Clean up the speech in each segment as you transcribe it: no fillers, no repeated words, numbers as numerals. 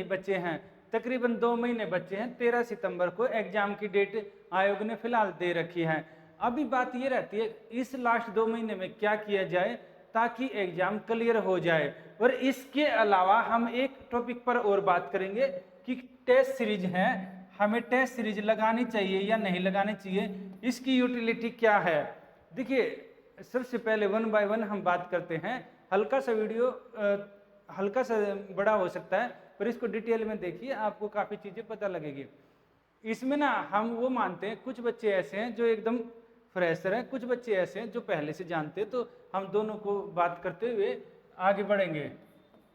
बचे हैं, तकरीबन 2 महीने बचे हैं। 13 सितंबर को एग्जाम की डेट आयोग ने फिलहाल दे रखी है। अभी बात ये रहती है इस लास्ट 2 महीने में क्या किया जाए ताकि एग्जाम क्लियर हो जाए। और इसके अलावा हम एक टॉपिक पर और बात करेंगे कि टेस्ट सीरीज है, हमें टेस्ट सीरीज लगानी चाहिए या नहीं लगानी चाहिए, इसकी यूटिलिटी क्या है। देखिए सबसे पहले 1 बाय 1 हम बात करते हैं। हल्का सा वीडियो हल्का सा बड़ा हो सकता है, पर इसको डिटेल में देखिए, आपको काफ़ी चीज़ें पता लगेगी। इसमें ना हम वो मानते हैं, कुछ बच्चे ऐसे हैं जो एकदम फ्रेशर हैं, कुछ बच्चे ऐसे हैं जो पहले से जानते हैं। तो हम दोनों को बात करते हुए आगे बढ़ेंगे।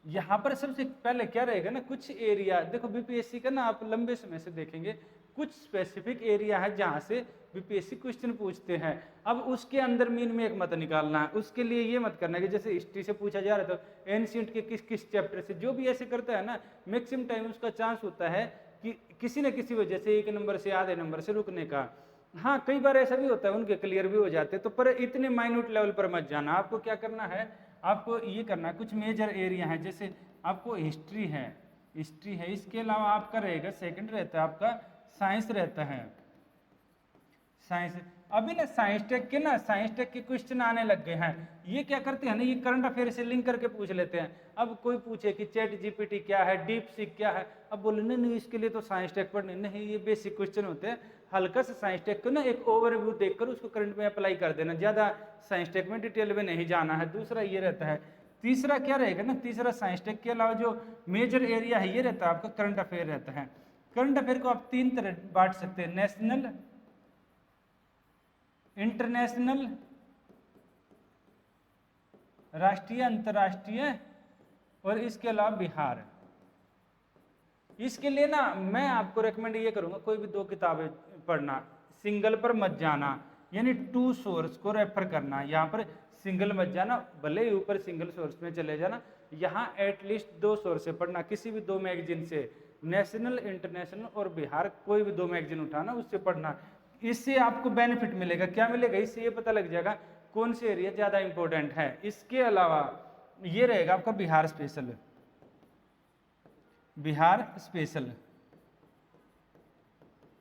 यहाँ पर सबसे पहले क्या रहेगा ना, कुछ एरिया देखो बीपीएससी का ना आप लंबे समय से देखेंगे, कुछ स्पेसिफिक एरिया है जहाँ से बीपीएससी क्वेश्चन पूछते हैं। अब उसके अंदर मीन में एक मत निकालना है। उसके लिए ये मत करना कि जैसे हिस्ट्री से पूछा जा रहा था एंशिएंट के किस किस चैप्टर से, जो भी ऐसे करता है ना मैक्सिमम टाइम उसका चांस होता है कि किसी न किसी वजह से 1 नंबर से आधे नंबर से रुकने का। हाँ कई बार ऐसा भी होता है उनके क्लियर भी हो जाते हैं, तो पर इतने माइन्यूट लेवल पर मत जाना। आपको क्या करना है, आपको ये करना है, कुछ मेजर एरिया है, जैसे आपको हिस्ट्री है, इसके अलावा आपका रहेगा सेकंड रहता है आपका साइंस रहता है, साइंस। अभी ना साइंस टेक के क्वेश्चन आने लग गए हैं। ये क्या करते हैं ना, ये करंट अफेयर से लिंक करके पूछ लेते हैं। अब कोई पूछे कि चैट जीपीटी क्या है, डीप सीक क्या है, अब बोले नहीं इसके लिए तो साइंस टेक पढ़नी नहीं, ये बेसिक क्वेश्चन होते हैं। हल्का सा साइंस टेक को ना एक ओवरव्यू देखकर उसको करंट में अप्लाई कर देना, ज़्यादा साइंस टेक में डिटेल में नहीं जाना है। दूसरा ये रहता है। तीसरा क्या रहेगा ना, तीसरा साइंस टेक के अलावा जो मेजर एरिया है ये रहता है आपका करंट अफेयर रहता है। करंट अफेयर को आप 3 तरह बांट सकते हैं, नेशनल, इंटरनेशनल, राष्ट्रीय अंतर्राष्ट्रीय, और इसके अलावा बिहार। इसके लिए ना मैं आपको रेकमेंड ये करूंगा, कोई भी 2 किताबें पढ़ना, सिंगल पर मत जाना, यानी 2 सोर्स को रेफर करना। यहाँ पर सिंगल मत जाना, भले ही ऊपर सिंगल सोर्स में चले जाना, यहाँ एटलीस्ट 2 सोर्स से पढ़ना, किसी भी 2 मैगजीन से, नेशनल, इंटरनेशनल और बिहार, कोई भी 2 मैगजीन उठाना, उससे पढ़ना। इससे आपको बेनिफिट मिलेगा। क्या मिलेगा, इससे ये पता लग जाएगा कौन से एरिया ज़्यादा इंपॉर्टेंट है। इसके अलावा ये रहेगा आपका बिहार स्पेशल,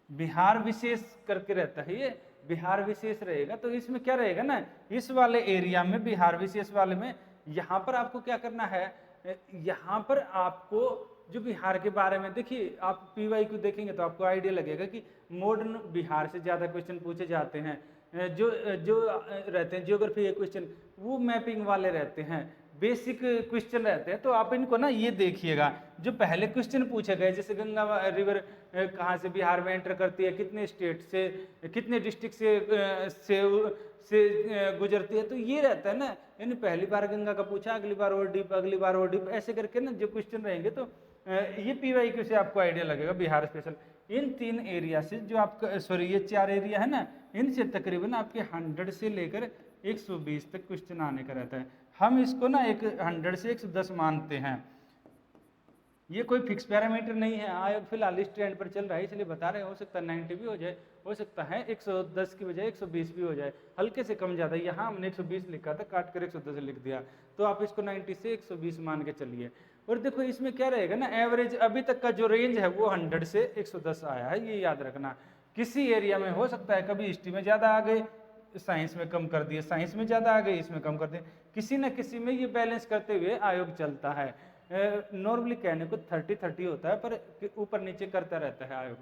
बिहार विशेष करके रहता है, ये बिहार विशेष रहेगा। तो इसमें क्या रहेगा ना, इस वाले एरिया में, बिहार विशेष वाले में, यहाँ पर आपको क्या करना है, यहाँ पर आपको जो बिहार के बारे में, देखिए आप पीवाई को देखेंगे तो आपको आइडिया लगेगा कि मॉडर्न बिहार से ज़्यादा क्वेश्चन पूछे जाते हैं। जो जो रहते हैं ज्योग्राफी के क्वेश्चन, वो मैपिंग वाले रहते हैं, बेसिक क्वेश्चन रहते हैं। तो आप इनको ना ये देखिएगा, जो पहले क्वेश्चन पूछे गए, जैसे गंगा रिवर कहाँ से बिहार में एंटर करती है, कितने स्टेट से, कितने डिस्ट्रिक्ट से गुजरती है, तो ये रहता है ना। यानी पहली बार गंगा का पूछा, अगली बार और डीप, अगली बार और डीप, ऐसे करके ना जो क्वेश्चन रहेंगे, तो ये पीवाईक्यू से आपको आइडिया लगेगा बिहार स्पेशल। इन 3 एरिया से जो आपका, सॉरी ये 4 एरिया है ना, इनसे तकरीबन आपके 100 से लेकर 120 तक क्वेश्चन आने का रहता है। हम इसको ना 100 से 110 मानते हैं। ये कोई फिक्स पैरामीटर नहीं है, आयोग फिलहाल इस ट्रेंड पर चल रहा है इसलिए बता रहे हैं। हो सकता है 90 भी हो जाए, हो सकता है 110 की बजाय 120 भी हो जाए, हल्के से कम ज़्यादा। यहाँ हमने 120 लिखा था, काट कर 110 लिख दिया, तो आप इसको 90 से 120 मान के चलिए। और देखो इसमें क्या रहेगा ना, एवरेज अभी तक का जो रेंज है वो 100 से 110 आया है, ये याद रखना। किसी एरिया में हो सकता है कभी हिस्ट्री में ज़्यादा आ गए, साइंस में कम कर दिए, साइंस में ज़्यादा आ गए, इसमें कम कर दिए, किसी न किसी में ये बैलेंस करते हुए आयोग चलता है। नॉर्मली कहने को 30-30 होता है, पर ऊपर नीचे करता रहता है आयोग।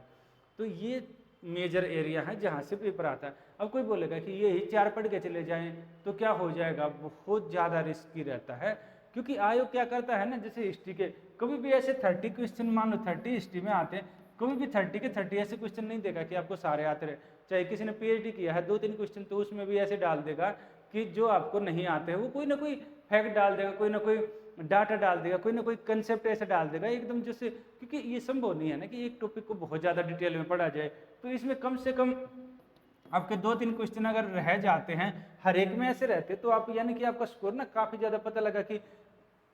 तो ये मेजर एरिया है जहाँ से पेपर आता है। अब कोई बोलेगा कि यही 4 पढ़ के चले जाएं तो क्या हो जाएगा, बहुत ज़्यादा रिस्की रहता है। क्योंकि आयोग क्या करता है ना, जैसे हिस्ट्री के कभी भी ऐसे 30 क्वेश्चन, मान लो 30 हिस्ट्री में आते हैं, कभी भी 30 के 30 ऐसे क्वेश्चन नहीं देगा कि आपको सारे आते रहे। चाहे किसी ने पीएचडी किया है 2-3 क्वेश्चन, तो उसमें भी ऐसे डाल देगा कि जो आपको नहीं आते हैं, वो कोई ना कोई फैक्ट डाल देगा, कोई ना कोई डाटा डाल देगा, कोई ना कोई कंसेप्ट ऐसे डाल देगा एकदम, जैसे, क्योंकि ये संभव नहीं है ना कि एक टॉपिक को बहुत ज़्यादा डिटेल में पढ़ा जाए। तो इसमें कम से कम आपके 2-3 क्वेश्चन अगर रह जाते हैं, हर एक में ऐसे रहते, तो आप यानी कि आपका स्कोर ना काफ़ी ज़्यादा, पता लगा कि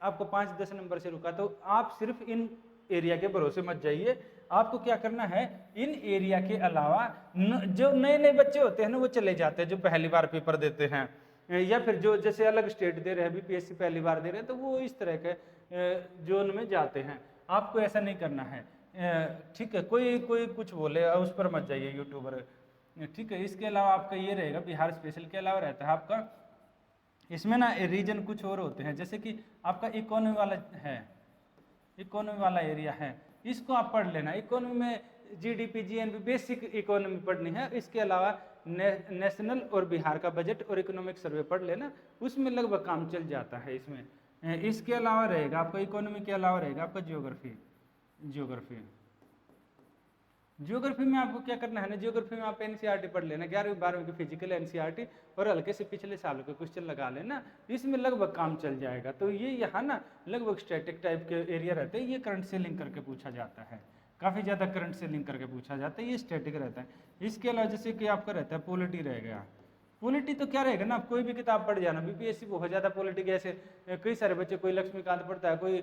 आपको 5-10 नंबर से रुका। तो आप सिर्फ इन एरिया के भरोसे मत जाइए, आपको क्या करना है, इन एरिया के अलावा जो नए नए बच्चे होते हैं ना, वो चले जाते हैं जो पहली बार पेपर देते हैं, या फिर जो जैसे अलग स्टेट दे रहे हैं, बीपीएससी पहली बार दे रहे हैं, तो वो इस तरह के जोन में जाते हैं। आपको ऐसा नहीं करना है। ठीक है, कोई कोई कुछ बोले उस पर मत जाइए यूट्यूबर। ठीक है, इसके अलावा आपका ये रहेगा बिहार स्पेशल के अलावा रहता है आपका इसमें ना रीजन कुछ और होते हैं, जैसे कि आपका इकोनॉमी वाला है, इकोनॉमी वाला एरिया है, इसको आप पढ़ लेना। इकोनॉमी में जीडीपी जीएनपी बेसिक इकोनॉमी पढ़नी है। इसके अलावा नेशनल और बिहार का बजट और इकोनॉमिक सर्वे पढ़ लेना, उसमें लगभग काम चल जाता है इसमें। इसके अलावा रहेगा आपका इकोनॉमी के अलावा रहेगा आपका जियोग्राफी। जियोग्राफी में आपको क्या करना है ना, जियोग्राफी में आप एनसीईआरटी पढ़ लेना, 11वीं 12वीं की फिजिकल एनसीईआरटी, और हल्के से पिछले सालों के क्वेश्चन लगा लेना, इसमें लगभग काम चल जाएगा। तो ये यहाँ ना लगभग स्टैटिक टाइप के एरिया रहते हैं, ये करंट से लिंक करके पूछा जाता है, काफ़ी ज़्यादा करंट से लिंक करके पूछा जाता है, ये स्टैटिक रहता है। इसके अलावा जैसे कि आपका रहता है पॉलिटी रह गया। पॉलिटी तो क्या रहेगा ना, आप कोई भी किताब पढ़ जाना, बीपीएससी बहुत ज़्यादा पॉलिटी के ऐसे कई सारे बच्चे, कोई लक्ष्मीकांत पढ़ता है, कोई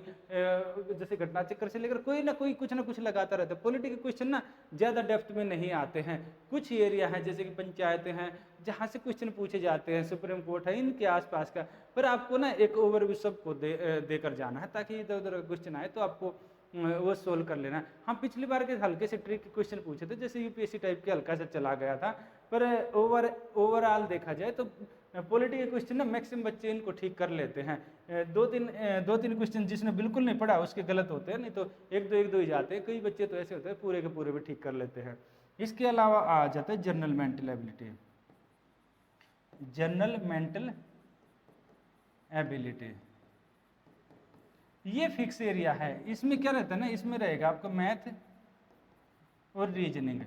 जैसे घटना चक्र से लेकर कोई ना कोई कुछ ना कुछ लगाता रहता है। पॉलिटी के क्वेश्चन ना ज़्यादा डेप्थ में नहीं आते हैं, कुछ एरिया हैं जैसे कि पंचायतें हैं जहाँ से क्वेश्चन पूछे जाते हैं, सुप्रीम कोर्ट है, इनके आसपास का। पर आपको ना एक ओवरव्यू सबको देकर जाना है, ताकि इधर उधर क्वेश्चन आए तो आपको वो सोल्व कर लेना। हाँ, पिछली बार के हल्के से ट्रिक क्वेश्चन पूछे थे, जैसे यूपीएससी टाइप के हल्का सा चला गया था, पर ओवरऑल देखा जाए तो पॉलिटी के क्वेश्चन ना मैक्सिमम बच्चे इनको ठीक कर लेते हैं। दो तीन क्वेश्चन जिसने बिल्कुल नहीं पढ़ा उसके गलत होते हैं, नहीं तो एक दो ही जाते हैं। कई बच्चे तो ऐसे होते हैं पूरे के पूरे भी ठीक कर लेते हैं। इसके अलावा आ जाता है general mental ability. General mental ability ये फिक्स एरिया है। इसमें क्या रहता है ना, इसमें रहेगा आपका मैथ और रीजनिंग,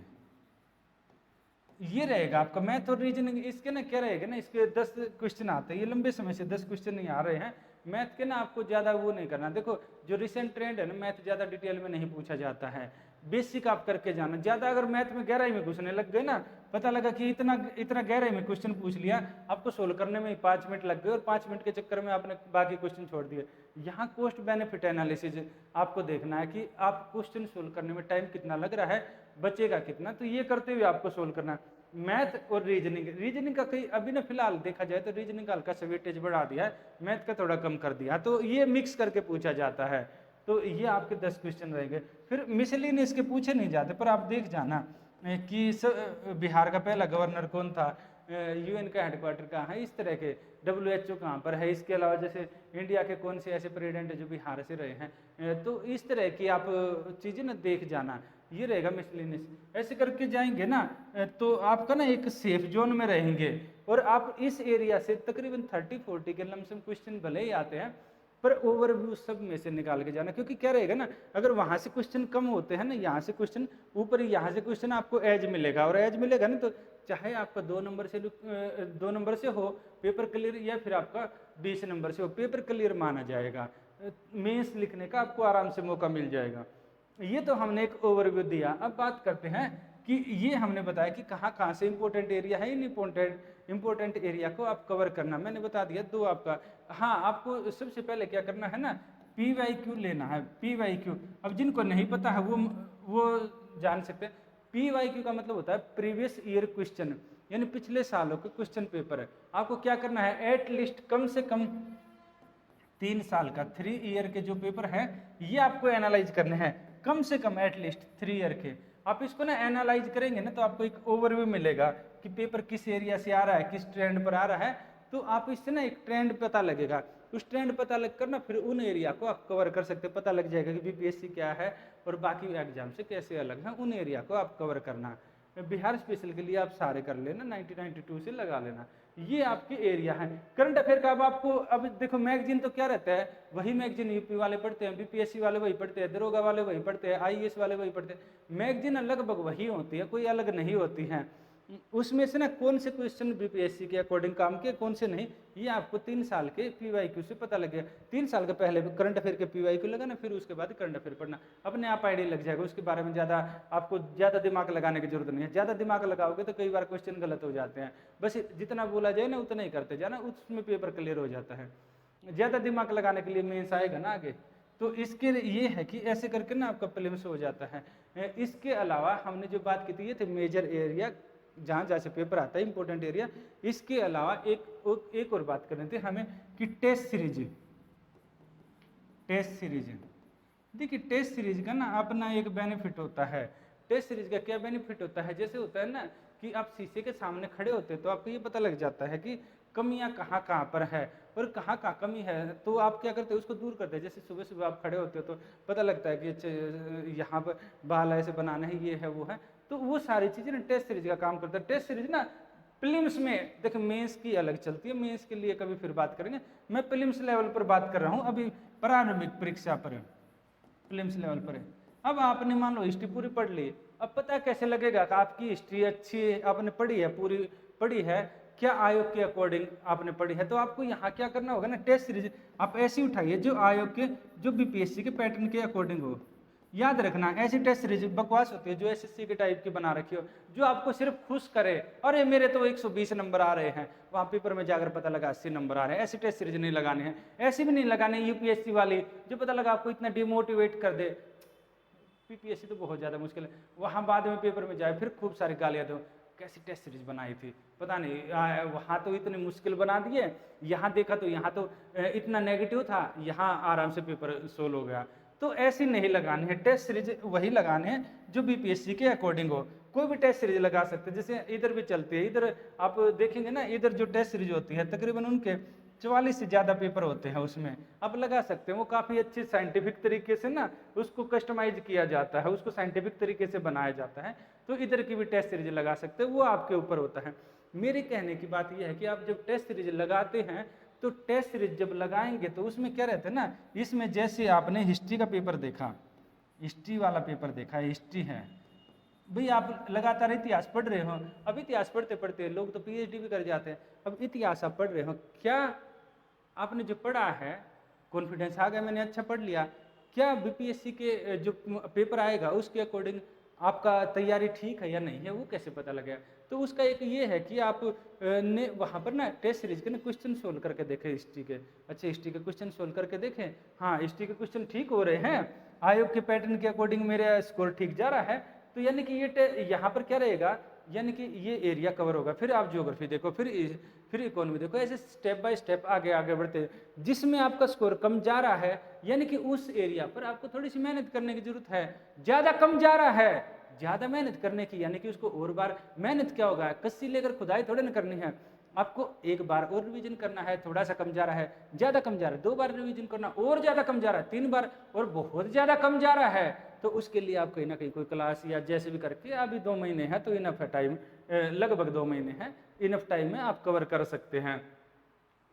ये रहेगा आपका मैथ और रीजनिंग। इसके ना क्या रहेगा ना, इसके 10 क्वेश्चन आते हैं, ये लंबे समय से 10 क्वेश्चन नहीं आ रहे हैं। मैथ के ना आपको ज़्यादा वो नहीं करना। देखो जो रिसेंट ट्रेंड है ना, मैथ ज़्यादा डिटेल में नहीं पूछा जाता है, बेसिक आप करके जाना। ज़्यादा अगर मैथ में गहराई में घुसने लग गए ना, पता लगा कि इतना गहराई में क्वेश्चन पूछ लिया, आपको सोल्व करने में 5 मिनट लग गए और 5 मिनट के चक्कर में आपने बाकी क्वेश्चन छोड़ दिए। यहाँ कॉस्ट बेनिफिट एनालिसिस आपको देखना है कि आप क्वेश्चन सोल्व करने में टाइम कितना लग रहा है, बचेगा कितना, तो ये करते हुए आपको सोल्व करना है। मैथ और रीजनिंग का कहीं अभी ना फिलहाल देखा जाए तो रीजनिंग का हल्का सा वेटेज बढ़ा दिया है, मैथ का थोड़ा कम कर दिया, तो ये मिक्स करके पूछा जाता है। तो ये आपके 10 क्वेश्चन रहेंगे। फिर मिसलेनियस के पूछे नहीं जाते, पर आप देख जाना कि बिहार का पहला गवर्नर कौन था, यूएन का हेडक्वार्टर कहाँ है, इस तरह के WHO कहाँ पर है। इसके अलावा जैसे इंडिया के कौन से ऐसे प्रेसिडेंट है जो बिहार से रहे हैं, तो इस तरह की आप चीज़ें ना देख जाना, ये रहेगा मिसलेनियस। ऐसे करके जाएंगे ना तो आपका ना एक सेफ जोन में रहेंगे, और आप इस एरिया से तकरीबन 30-40 के लमसम क्वेश्चन भले ही आते हैं, पर ओवरव्यू सब में से निकाल के जाना। क्योंकि क्या रहेगा ना, अगर वहाँ से क्वेश्चन कम होते हैं ना, यहाँ से क्वेश्चन ऊपर, यहाँ से क्वेश्चन आपको एज मिलेगा, और एज मिलेगा ना तो चाहे आपका 2 नंबर से हो पेपर क्लियर, या फिर आपका 20 नंबर से हो पेपर क्लियर माना जाएगा। मेंस लिखने का आपको आराम से मौका मिल जाएगा। ये तो हमने एक ओवरव्यू दिया। अब बात करते हैं कि ये हमने बताया कि कहाँ कहाँ से इंपॉर्टेंट एरिया है, इन इंपॉर्टेंट एरिया को आप कवर करना। मैंने बता दिया 2 आपका। हाँ, आपको सबसे पहले क्या करना है ना, PYQ लेना है। PYQ अब जिनको नहीं पता है वो जान सकते हैं। PYQ का मतलब होता है प्रीवियस ईयर क्वेश्चन, यानी पिछले सालों के क्वेश्चन पेपर है। आपको क्या करना है, एटलीस्ट कम से कम 3 साल का 3 ईयर के जो पेपर है ये आपको एनालाइज करने हैं, कम से कम एटलीस्ट 3 ईयर के। आप इसको ना एनालाइज करेंगे ना तो आपको एक ओवरव्यू मिलेगा कि पेपर किस एरिया से आ रहा है, किस ट्रेंड पर आ रहा है। तो आप इससे ना एक ट्रेंड पता लगेगा, उस ट्रेंड पता लग कर ना फिर उन एरिया को आप कवर कर सकते, पता लग जाएगा कि बीपीएससी क्या है और बाकी एग्जाम से कैसे अलग है, उन एरिया को आप कवर करना। बिहार स्पेशल के लिए आप सारे कर लेना, 1992 से लगा लेना, ये आपके एरिया है। करंट अफेयर का अब आपको, अब देखो मैगजीन तो क्या रहता है, वही मैगजीन यूपी वाले पढ़ते हैं, बीपीएससी वाले वही पढ़ते हैं, दरोगा वाले वही पढ़ते हैं, आईएएस वाले वही पढ़ते हैं। मैगजीन लगभग वही होती है, कोई अलग नहीं होती है। उसमें से ना कौन से क्वेश्चन बीपीएससी के अकॉर्डिंग काम के, कौन से नहीं, ये आपको 3 साल के PYQ से पता लगेगा। 3 साल के पहले करंट अफेयर के PYQ लगाना, फिर उसके बाद करंट अफेयर पढ़ना, अपने आप आइडिया लग जाएगा। उसके बारे में आपको ज़्यादा दिमाग लगाने की जरूरत नहीं है। ज़्यादा दिमाग लगाओगे तो कई बार क्वेश्चन गलत हो जाते हैं। बस जितना बोला जाए ना उतना ही करते जाना, उसमें पेपर क्लियर हो जाता है। ज़्यादा दिमाग लगाने के लिए मेंस आएगा ना आगे, तो इसके ये है कि ऐसे करके ना आपका प्रीलिम्स हो जाता है। इसके अलावा हमने जो बात की थी ये थे मेजर एरिया, जहाँ जहाँ से पेपर आता है इंपॉर्टेंट एरिया। इसके अलावा एक और बात करनी थी हमें कि टेस्ट सीरीज। देखिए टेस्ट सीरीज का ना अपना एक बेनिफिट होता है। टेस्ट सीरीज का क्या बेनिफिट होता है, जैसे होता है ना कि आप शीशे के सामने खड़े होते हैं तो आपको ये पता लग जाता है कि कमियां कहाँ कहाँ पर है और कहाँ कहाँ कमी है, तो आप क्या करते हैं उसको दूर करते हैं। जैसे सुबह सुबह आप खड़े होते हो तो पता लगता है कि अच्छा यहाँ पर बाल ऐसे बनाना है, ये है वो है, तो वो सारी चीज़ें ना टेस्ट सीरीज का काम करता है। टेस्ट सीरीज ना प्रीलिम्स में देखो, मेंस की अलग चलती है, मेंस के लिए कभी फिर बात करेंगे। मैं प्रीलिम्स लेवल पर बात कर रहा हूँ अभी, प्रारंभिक परीक्षा पर, प्रीलिम्स लेवल पर है। अब आपने मान लो हिस्ट्री पूरी पढ़ ली, अब पता कैसे लगेगा कि आपकी हिस्ट्री अच्छी है, आपने पढ़ी है, पूरी पढ़ी है, क्या आयोग के अकॉर्डिंग आपने पढ़ी है। तो आपको यहाँ क्या करना होगा ना, टेस्ट सीरीज आप ऐसी उठाइए जो आयोग के, जो बीपीएससी के पैटर्न के अकॉर्डिंग हो। याद रखना ऐसी टेस्ट सीरीज बकवास होती है जो एसएससी के टाइप की बना रखी हो, जो आपको सिर्फ खुश करे, अरे मेरे तो 120 नंबर आ रहे हैं, वहाँ पेपर में जाकर पता लगा 80 नंबर आ रहे हैं। ऐसी टेस्ट सीरीज नहीं लगानी है। ऐसी भी नहीं लगानी यूपीएससी वाली जो पता लगा आपको इतना डिमोटिवेट कर दे। पीपीएससी तो बहुत ज़्यादा मुश्किल है, वहाँ बाद में पेपर में जाए फिर खूब सारी गालियाँ दो, कैसी टेस्ट सीरीज बनाई थी पता नहीं, वहाँ तो इतने मुश्किल बना दिए, यहाँ देखा तो यहाँ तो इतना नेगेटिव था, यहाँ आराम से पेपर सोल्व हो गया। तो ऐसी नहीं लगानी है टेस्ट सीरीज, वही लगाने हैं जो बीपीएससी के अकॉर्डिंग हो। कोई भी टेस्ट सीरीज लगा सकते हैं, जैसे इधर भी चलती है, इधर आप देखेंगे ना, इधर जो टेस्ट सीरीज होती है तकरीबन उनके 44 से ज़्यादा पेपर होते हैं, उसमें आप लगा सकते हैं। वो काफ़ी अच्छे साइंटिफिक तरीके से ना उसको कस्टमाइज किया जाता है, उसको साइंटिफिक तरीके से बनाया जाता है। तो इधर की भी टेस्ट सीरीज लगा सकते हैं, वो आपके ऊपर होता है। मेरे कहने की बात यह है कि आप जब टेस्ट सीरीज लगाते हैं तो टेस्ट सीरीज जब लगाएंगे तो उसमें क्या रहता है ना, इसमें जैसे आपने हिस्ट्री का पेपर देखा, हिस्ट्री वाला पेपर देखा, हिस्ट्री है भाई, आप लगातार इतिहास पढ़ रहे हो, अब इतिहास पढ़ते पढ़ते लोग तो पीएचडी भी कर जाते हैं। अब इतिहास आप पढ़ रहे हो, क्या आपने जो पढ़ा है कॉन्फिडेंस आ गया, मैंने अच्छा पढ़ लिया, क्या बीपीएससी के जो पेपर आएगा उसके अकॉर्डिंग आपका तैयारी ठीक है या नहीं है, वो कैसे पता लगेगा। तो उसका एक ये है कि आप ने वहाँ पर ना टेस्ट सीरीज के ना क्वेश्चन सोल्व करके देखें हिस्ट्री के, अच्छे हिस्ट्री के क्वेश्चन सोल्व करके देखें, हाँ हिस्ट्री के क्वेश्चन ठीक हो रहे हैं, आयोग के पैटर्न के अकॉर्डिंग मेरा स्कोर ठीक जा रहा है, तो यानी कि ये यहाँ पर क्या रहेगा, यानी कि ये एरिया कवर होगा। फिर आप ज्योग्राफी देखो, फिर इकोनॉमी देखो, ऐसे स्टेप बाय स्टेप आगे आगे बढ़ते, जिसमें आपका स्कोर कम जा रहा है यानी कि उस एरिया पर आपको थोड़ी सी मेहनत करने की जरूरत है। ज़्यादा कम जा रहा है, ज़्यादा मेहनत करने की, यानी कि उसको और बार मेहनत क्या होगा, कस्सी लेकर खुदाई थोड़ी ना करनी है, आपको एक बार और रिवीजन करना है। थोड़ा सा कम जा रहा है, ज़्यादा कम जा रहा है, 2 बार रिवीजन करना, और ज़्यादा कम जा रहा है 3 बार, और बहुत ज़्यादा कम जा रहा है तो उसके लिए आप कहीं ना कहीं कोई क्लास या जैसे भी करके, अभी 2 महीने हैं तो इनफ है टाइम, लगभग 2 महीने हैं, इनफ टाइम में आप कवर कर सकते हैं।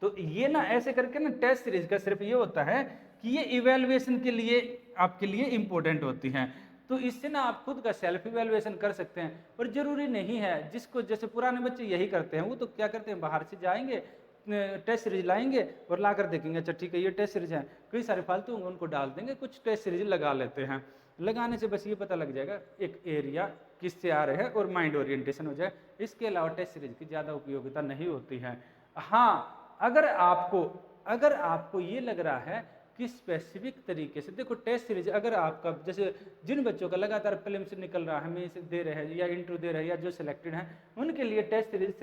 तो ये ना ऐसे करके ना टेस्ट सीरीज का सिर्फ ये होता है कि ये इवेल्युएशन के लिए आपके लिए इम्पोर्टेंट होती हैं। तो इससे ना आप खुद का सेल्फ इवेल्युएशन कर सकते हैं। और ज़रूरी नहीं है, जिसको जैसे पुराने बच्चे यही करते हैं, वो तो क्या करते हैं, बाहर से जाएंगे टेस्ट सीरीज लाएंगे और ला कर देखेंगे, अच्छा ठीक है ये टेस्ट सीरीज है, कई सारे फालतू होंगे उनको डाल देंगे, कुछ टेस्ट सीरीज लगा लेते हैं। लगाने से बस ये पता लग जाएगा एक एरिया किससे आ रहे हैं और माइंड ओरिएंटेशन हो जाए। इसके अलावा टेस्ट सीरीज की ज़्यादा उपयोगिता नहीं होती है। हाँ, अगर आपको ये लग रहा है कि स्पेसिफिक तरीके से देखो टेस्ट सीरीज, अगर आपका जैसे जिन बच्चों का लगातार प्रीलिम्स से निकल रहा है, मेंस दे रहे हैं या इंटरव्यू दे रहे हैं या जो सिलेक्टेड हैं, उनके लिए टेस्ट सीरीज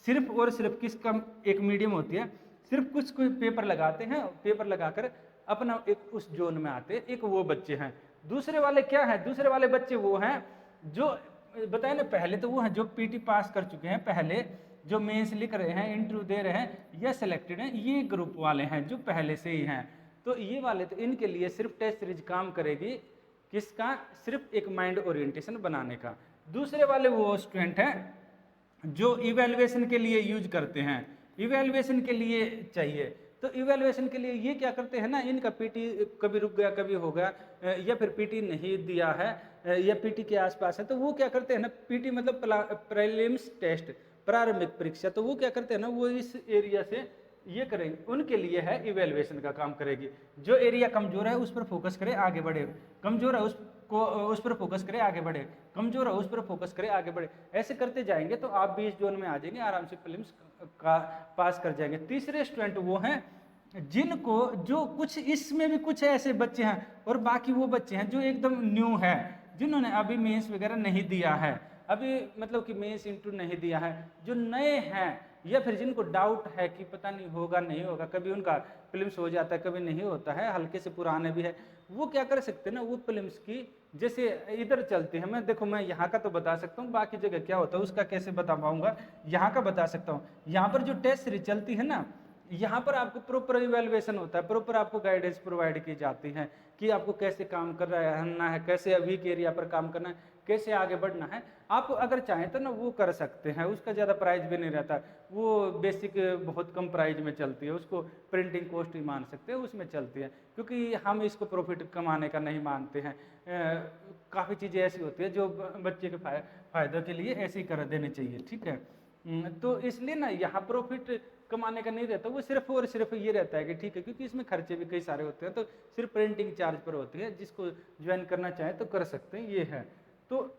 सिर्फ और सिर्फ किसका एक मीडियम होती है, सिर्फ कुछ कोई पेपर लगाते हैं, पेपर लगाकर अपना एक उस जोन में आते, एक वो बच्चे हैं। दूसरे वाले क्या हैं, दूसरे वाले बच्चे वो हैं जो बताए ना, पहले तो वो हैं जो पीटी पास कर चुके हैं, पहले जो मेंस लिख रहे हैं, इंटरव्यू दे रहे हैं या सिलेक्टेड हैं, ये ग्रुप वाले हैं जो पहले से ही हैं। तो ये वाले तो इनके लिए सिर्फ टेस्ट सीरीज काम करेगी, किसका, सिर्फ एक माइंड ओरिएंटेशन बनाने का। दूसरे वाले वो स्टूडेंट हैं जो इवेल्युएशन के लिए यूज करते हैं, इवेल्युएशन के लिए चाहिए। तो इवेल्युएशन के लिए ये क्या करते हैं ना, इनका पीटी कभी रुक गया, कभी हो गया, या फिर पीटी नहीं दिया है या पीटी के आसपास है, तो वो क्या करते हैं ना, पीटी मतलब प्रीलिम्स टेस्ट, प्रारंभिक परीक्षा, तो वो क्या करते हैं ना, वो इस एरिया से ये करेंगे, उनके लिए है इवेल्युएशन का काम करेगी। जो एरिया कमजोर है उस पर फोकस करे, आगे बढ़े, कमजोर है उस पर फोकस करे, आगे बढ़े, कमजोर है उस पर फोकस करे, आगे बढ़े। ऐसे करते जाएंगे तो आप भी इस जोन में आ जाएंगे, आराम से प्रीलिम्स का पास कर जाएंगे। तीसरे स्टूडेंट वो हैं जिनको, जो कुछ इसमें भी कुछ ऐसे बच्चे हैं और बाकी वो बच्चे हैं जो एकदम न्यू है, जिन्होंने अभी मेंस वगैरह नहीं दिया है, अभी मतलब कि मेंस इंटरव्यू नहीं दिया है, जो नए हैं, या फिर जिनको डाउट है कि पता नहीं होगा नहीं होगा, कभी उनका प्रीलिम्स हो जाता है कभी नहीं होता है, हल्के से पुराने भी है, वो क्या कर सकते हैं ना, वो फिल्म्स की जैसे इधर चलती है, मैं देखो मैं यहाँ का तो बता सकता हूँ, बाकी जगह क्या होता है उसका कैसे बता पाऊंगा, यहाँ का बता सकता हूँ। यहाँ पर जो टेस्ट सीरीज चलती है ना, यहाँ पर आपको प्रॉपर इवेल्युएशन होता है, प्रॉपर आपको गाइडेंस प्रोवाइड की जाती है कि आपको कैसे काम करना है, कैसे अभी के एरिया पर काम करना है, कैसे आगे बढ़ना है। आप अगर चाहें तो ना वो कर सकते हैं, उसका ज़्यादा प्राइस भी नहीं रहता, वो बेसिक बहुत कम प्राइस में चलती है, उसको प्रिंटिंग कॉस्ट ही मान सकते हैं, उसमें चलती है। क्योंकि हम इसको प्रॉफिट कमाने का नहीं मानते हैं, काफ़ी चीज़ें ऐसी होती है जो बच्चे के फायदे के लिए ऐसे ही कर देनी चाहिए, ठीक है। तो इसलिए ना यहाँ प्रॉफिट कमाने का नहीं रहता, वो सिर्फ और सिर्फ ये रहता है कि ठीक है, क्योंकि इसमें खर्चे भी कई सारे होते हैं, तो सिर्फ प्रिंटिंग चार्ज पर होती है, जिसको ज्वाइन करना चाहे तो कर सकते हैं, ये है। तो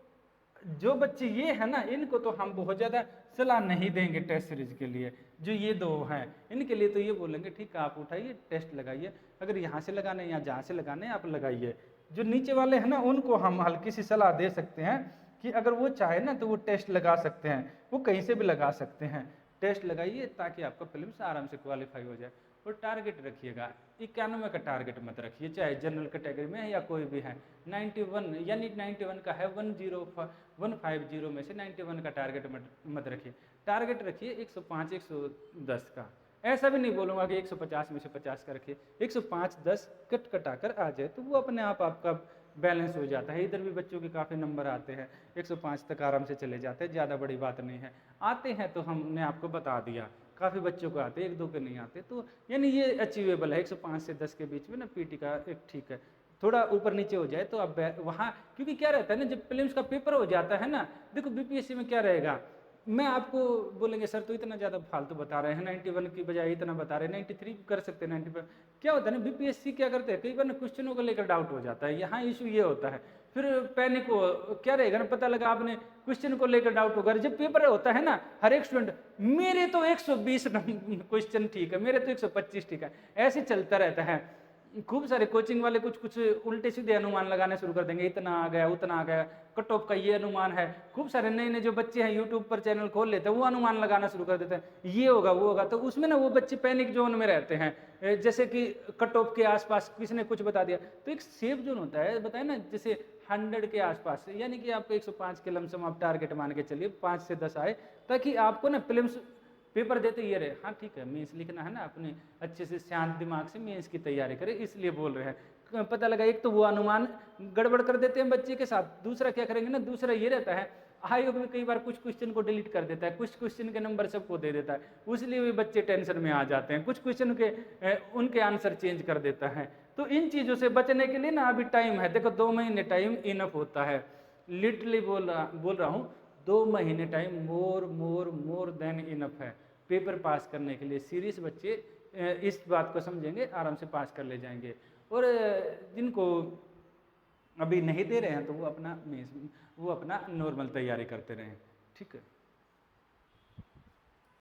जो बच्चे ये है ना, इनको तो हम बहुत ज़्यादा सलाह नहीं देंगे टेस्ट सीरीज के लिए। जो ये दो हैं इनके लिए तो ये बोलेंगे ठीक है, आप उठाइए टेस्ट लगाइए, अगर यहाँ से लगाने या जहाँ से लगाने आप लगाइए। जो नीचे वाले हैं ना, उनको हम हल्की सी सलाह दे सकते हैं कि अगर वो चाहे ना तो वो टेस्ट लगा सकते हैं, वो कहीं से भी लगा सकते हैं, टेस्ट लगाइए ताकि आपका फिल्म से आराम से क्वालिफाई हो जाए। और टारगेट रखिएगा 91 का टारगेट मत रखिए, चाहे जनरल कैटेगरी में है या कोई भी है। 91 यानी 91 का है, 150 में से 91 का टारगेट मत रखिए, टारगेट रखिए 105 110 का। ऐसा भी नहीं बोलूँगा कि 150 में से 50 का रखिए, 105 10 कट कटा कर आ जाए तो वो अपने आप आपका बैलेंस हो जाता है। इधर भी बच्चों के काफ़ी नंबर आते हैं, 105 तक आराम से चले जाते हैं, ज़्यादा बड़ी बात नहीं है। आते हैं तो हमने आपको बता दिया, काफ़ी बच्चों को आते हैं, एक दो के नहीं आते, तो यानी ये अचीवेबल है। 105 से 10 के बीच में ना पीटी का एक ठीक है, थोड़ा ऊपर नीचे हो जाए तो अब वहाँ, क्योंकि क्या रहता है ना, जब प्रीलिम्स का पेपर हो जाता है ना, देखो बीपीएससी में क्या रहेगा, मैं आपको बोलेंगे सर तो इतना ज़्यादा फालतू बता रहे हैं, 91 की बजाय इतना बता रहे हैं, 93 कर सकते हैं, 95। क्या होता है ना, बीपीएससी क्या करते हैं, कई बार ना क्वेश्चनों को लेकर डाउट हो जाता है, यहाँ इशू ये होता है, फिर पैनिक हो, क्या रहेगा ना, पता लगा आपने क्वेश्चन को लेकर डाउट होगा, जब पेपर होता है ना, हर एक स्टूडेंट मेरे तो 120 क्वेश्चन ठीक है, मेरे तो 125 ठीक है, ऐसे चलता रहता है। खूब सारे कोचिंग वाले कुछ कुछ उल्टे सीधे अनुमान लगाने शुरू कर देंगे, इतना आ गया उतना आ गया, कट ऑफ का ये अनुमान है। खूब सारे नए नए जो बच्चे हैं यूट्यूब पर चैनल खोल लेते हैं, वो अनुमान लगाना शुरू कर देते हैं, ये होगा वो होगा, तो उसमें ना वो बच्चे पैनिक जोन में रहते हैं। जैसे कि कट ऑफ के आसपास किसी ने कुछ बता दिया, तो एक सेफ जोन होता है, बताए ना, जैसे 100 के आसपास, यानी कि आपको 105 के लमसम आप टारगेट मान के चलिए, 5 से 10 आए, ताकि आपको ना प्रीलिम्स पेपर देते ये रहे, हाँ ठीक है मेंस लिखना है ना, अपने अच्छे से शांत दिमाग से मेंस की तैयारी करें, इसलिए बोल रहे हैं। पता लगा एक तो वो अनुमान गड़बड़ कर देते हैं बच्चे के साथ, दूसरा क्या करेंगे ना, दूसरा ये रहता है आयोग में कई बार कुछ क्वेश्चन को डिलीट कर देता है, कुछ क्वेश्चन के नंबर सबको दे देता है, इसलिए भी बच्चे टेंशन में आ जाते हैं, कुछ क्वेश्चन के उनके आंसर चेंज कर देता है। तो इन चीज़ों से बचने के लिए ना अभी टाइम है, देखो 2 महीने टाइम इनफ होता है, लिटरली बोल रहा हूँ, 2 महीने टाइम मोर देन इनफ है पेपर पास करने के लिए। सीरियस बच्चे इस बात को समझेंगे, आराम से पास कर ले जाएंगे। और जिनको अभी नहीं दे रहे हैं तो वो अपना नॉर्मल तैयारी करते रहें, ठीक है।